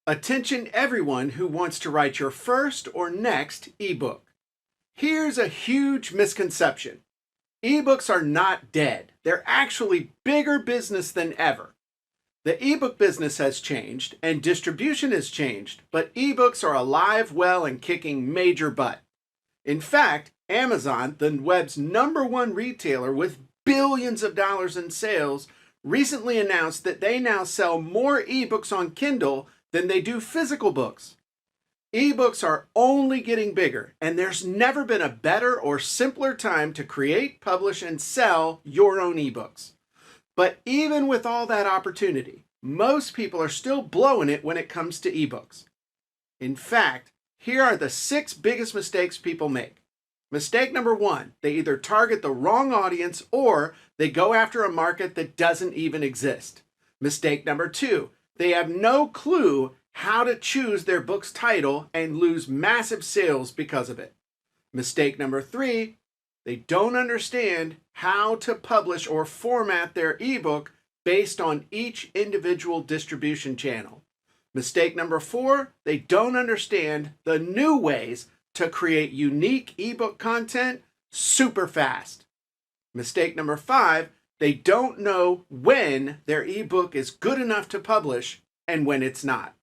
Attention everyone who wants to write your first or next ebook. Here's a huge misconception. Ebooks are not dead. They're actually bigger business than ever. The ebook business has changed and distribution has changed, but ebooks are alive, well, and kicking major butt. In fact, Amazon, the web's #1 retailer with billions of dollars in sales, recently announced that they now sell more ebooks on Kindle than they do physical books. Ebooks are only getting bigger, and there's never been a better or simpler time to create, publish, and sell your own ebooks. But even with all that opportunity, most people are still blowing it when it comes to ebooks. In fact, here are the 6 biggest mistakes people make. Mistake number 1, they either target the wrong audience or they go after a market that doesn't even exist. Mistake number 2, they have no clue how to choose their book's title and lose massive sales because of it. Mistake number 3, they don't understand how to publish or format their ebook based on each individual distribution channel. Mistake number 4, they don't understand the new ways to create unique ebook content super fast. Mistake number 5, they don't know when their ebook is good enough to publish and when it's not.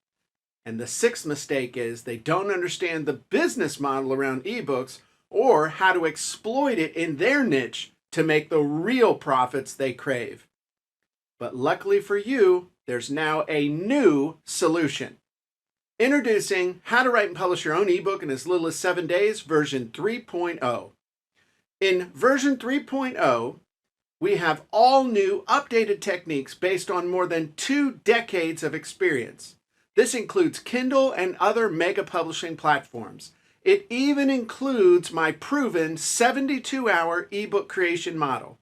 And the 6th mistake is they don't understand the business model around ebooks or how to exploit it in their niche to make the real profits they crave. But luckily for you, there's now a new solution. Introducing How to Write and Publish Your Own Ebook in as little as 7 days, version 3.0. In version 3.0, we have all new updated techniques based on more than 2 decades of experience. This includes Kindle and other mega publishing platforms. It even includes my proven 72-hour ebook creation model.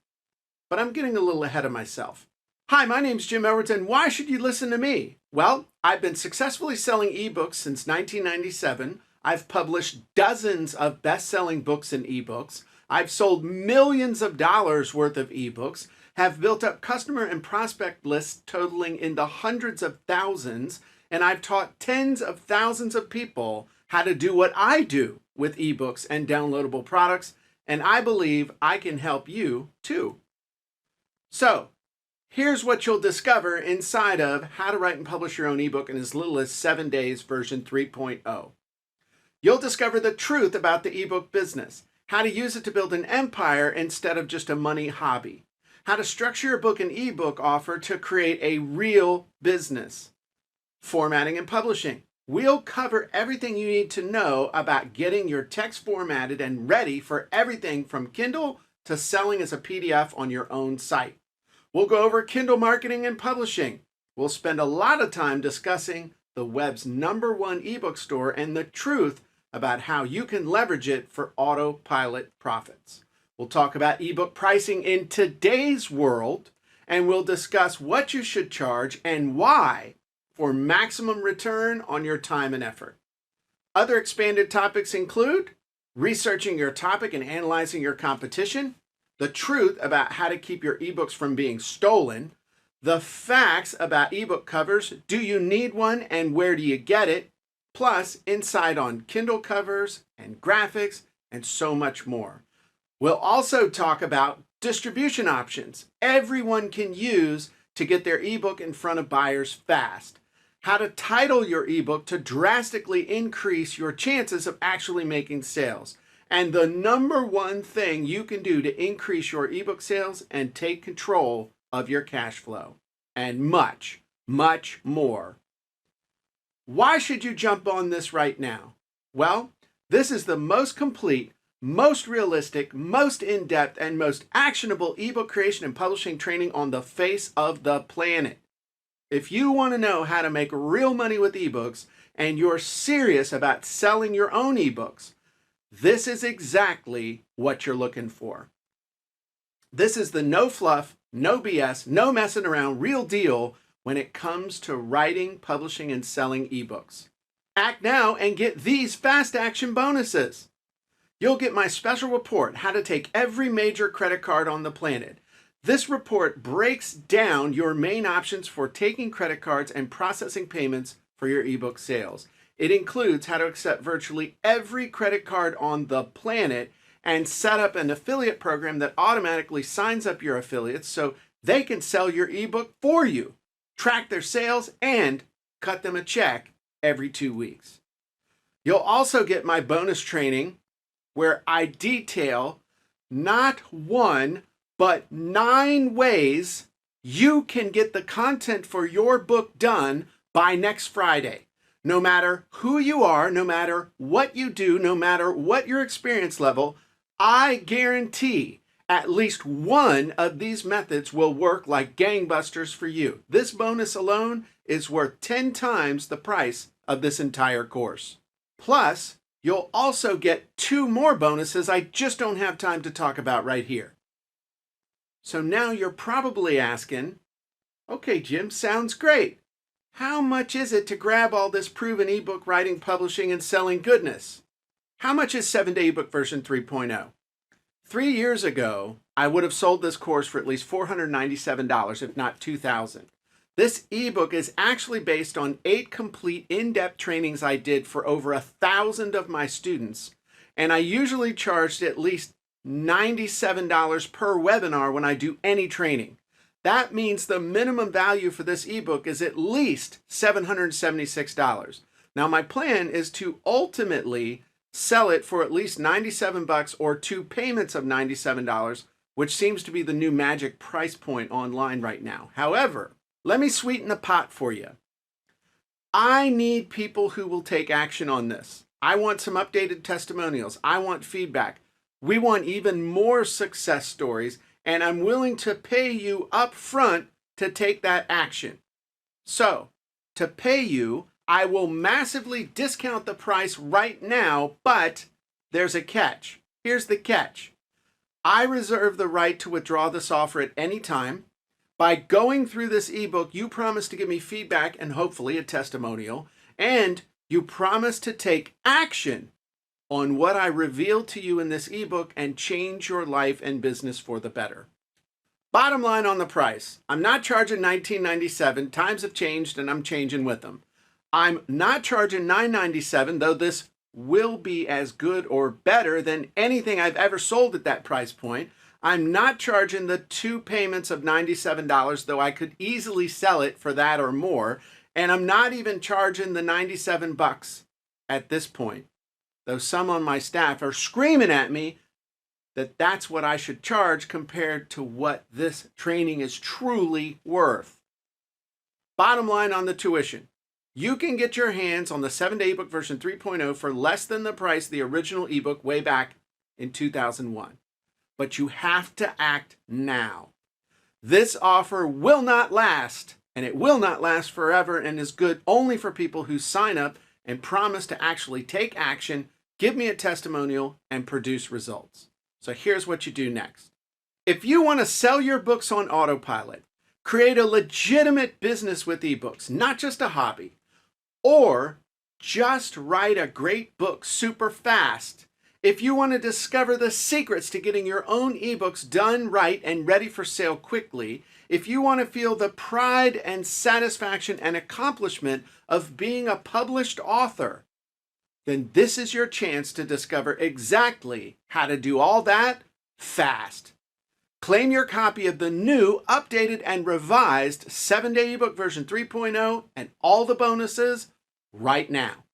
But I'm getting a little ahead of myself. Hi, my name's Jim Edwards, and why should you listen to me? Well, I've been successfully selling ebooks since 1997. I've published dozens of best-selling books and ebooks. I've sold millions of dollars worth of ebooks, have built up customer and prospect lists totaling in the hundreds of thousands, and I've taught tens of thousands of people how to do what I do with ebooks and downloadable products, and I believe I can help you too. So, here's what you'll discover inside of How to Write and Publish Your Own Ebook in as little as 7 days, version 3.0. You'll discover the truth about the ebook business, how to use it to build an empire instead of just a money hobby, how to structure your book and ebook offer to create a real business, formatting and publishing. We'll cover everything you need to know about getting your text formatted and ready for everything from Kindle to selling as a PDF on your own site. We'll go over Kindle marketing and publishing. We'll spend a lot of time discussing the web's #1 ebook store and the truth about how you can leverage it for autopilot profits. We'll talk about ebook pricing in today's world, and we'll discuss what you should charge and why for maximum return on your time and effort. Other expanded topics include researching your topic and analyzing your competition, the truth about how to keep your ebooks from being stolen, the facts about ebook covers, do you need one and where do you get it, plus insight on Kindle covers and graphics and so much more. We'll also talk about distribution options everyone can use to get their ebook in front of buyers fast, how to title your ebook to drastically increase your chances of actually making sales, and the #1 thing you can do to increase your ebook sales and take control of your cash flow, and much, much more. Why should you jump on this right now? Well, this is the most complete, most realistic, most in-depth, and most actionable ebook creation and publishing training on the face of the planet. If you want to know how to make real money with ebooks and you're serious about selling your own ebooks, this is exactly what you're looking for. This is the no fluff, no BS, no messing around, real deal when it comes to writing, publishing, and selling ebooks. Act now and get these fast action bonuses. You'll get my special report, How to Take Every Major Credit Card on the Planet. This report breaks down your main options for taking credit cards and processing payments for your ebook sales. It includes how to accept virtually every credit card on the planet and set up an affiliate program that automatically signs up your affiliates so they can sell your ebook for you, track their sales, and cut them a check every 2 weeks. You'll also get my bonus training where I detail not one, but 9 ways you can get the content for your book done by next Friday. No matter who you are, no matter what you do, no matter what your experience level, I guarantee at least one of these methods will work like gangbusters for you. This bonus alone is worth 10 times the price of this entire course. Plus, you'll also get 2 more bonuses I just don't have time to talk about right here. So now you're probably asking, okay, Jim, sounds great. How much is it to grab all this proven ebook writing, publishing, and selling goodness? How much is 7-Day Ebook version 3.0? 3 years ago, I would have sold this course for at least $497, if not $2,000. This ebook is actually based on 8 complete in-depth trainings I did for over 1,000 of my students, and I usually charged at least $97 per webinar when I do any training. That means the minimum value for this ebook is at least $776. Now my plan is to ultimately sell it for at least $97 or 2 payments of $97, which seems to be the new magic price point online right now. However, let me sweeten the pot for you. I need people who will take action on this. I want some updated testimonials. I want feedback. We want even more success stories, and I'm willing to pay you up front to take that action. So, to pay you, I will massively discount the price right now, but there's a catch. Here's the catch. I reserve the right to withdraw this offer at any time. By going through this ebook, you promise to give me feedback and hopefully a testimonial, and you promise to take action on what I reveal to you in this ebook and change your life and business for the better. Bottom line on the price, I'm not charging $19.97. Times have changed and I'm changing with them. I'm not charging $9.97, though this will be as good or better than anything I've ever sold at that price point. I'm not charging the 2 payments of $97, though I could easily sell it for that or more. And I'm not even charging the $97 at this point, though some on my staff are screaming at me that that's what I should charge compared to what this training is truly worth. Bottom line on the tuition. You can get your hands on the 7-Day Ebook version 3.0 for less than the price of the original ebook way back in 2001. But you have to act now. This offer will not last, and it will not last forever, and is good only for people who sign up and promise to actually take action, give me a testimonial, and produce results. So here's what you do next. If you want to sell your books on autopilot, create a legitimate business with ebooks, not just a hobby, or just write a great book super fast. If you want to discover the secrets to getting your own ebooks done right and ready for sale quickly, if you want to feel the pride and satisfaction and accomplishment of being a published author, then this is your chance to discover exactly how to do all that fast. Claim your copy of the new, updated, and revised 7-Day Ebook version 3.0 and all the bonuses right now.